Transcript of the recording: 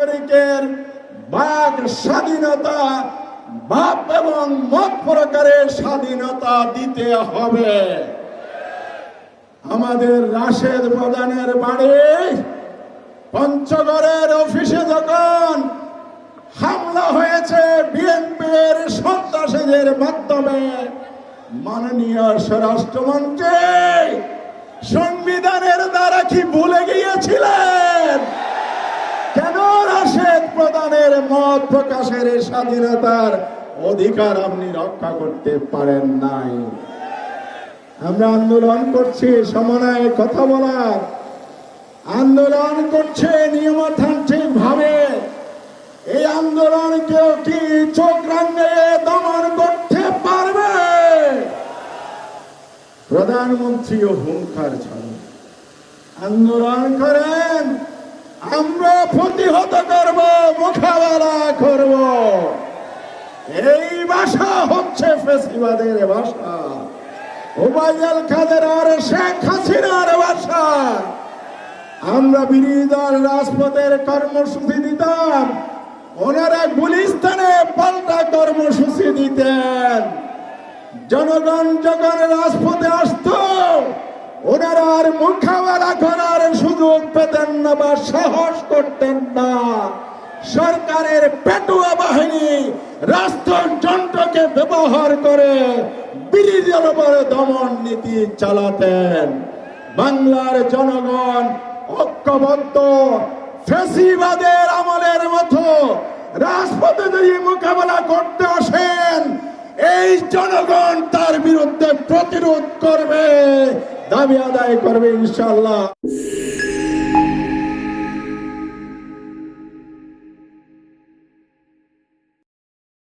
নাগরিকের বাক স্বাধীনতা, ভাব এবং মত প্রকারের স্বাধীনতা দিতে হবে। আমাদের রাশেদ প্রধানের বাড়ি পঞ্চগড়ের অফিসে যখন হামলা হয়েছে বিএনপির সন্ত্রাসীদের মাধ্যমে, মাননীয় স্বরাষ্ট্রমন্ত্রী সংবিধানের দ্বারা কি ভুলে গিয়েছিলেন? কেন রাশেদ প্রধানের মত প্রকাশের স্বাধীনতার অধিকার আপনি রক্ষা করতে পারেন নাই? আমরা আন্দোলন করছি সমন্বয়ে কথা বলার, আন্দোলন করছে নিয়মতান্ত্রিক ভাবে। এই আন্দোলন কেউ কি চোখ রাঙিয়ে দমন করতে পারবে? প্রধানমন্ত্রীও হুঙ্কার ছাড়েন, আন্দোলন করেন, আমরা প্রতিহত করব, মোকাবেলা করব। এই ভাষা হচ্ছে ফ্যাসিবাদের ভাষা, ওবায়দুল কাদের আর শেখ হাসিনার ভাষা। আমরা বিরোধী দল রাজপথের কর্মসূচি দিতাম, ওনারা গুলিস্তানে পাল্টা কর্মসূচি দিতেন। জনগণ যখন রাজপথে আসত, ওনারা আর মোকাবেলা করার সুযোগ পেতেন না বা সাহস করতেন না। সরকারের পেটুয়া বাহিনী রাষ্ট্রযন্ত্রকে ব্যবহার করে বিরোধী দলের উপর দমন নীতি চালাতেন। বাংলার জনগণ ঐক্যবদ্ধ। ফ্যাসিবাদের আমলের মতো রাজপথে যদি মোকাবেলা করতে আসেন, এই জনগণ তার বিরুদ্ধে প্রতিরোধ করবে, দাবি আদায় করবে ইনশাআল্লাহ।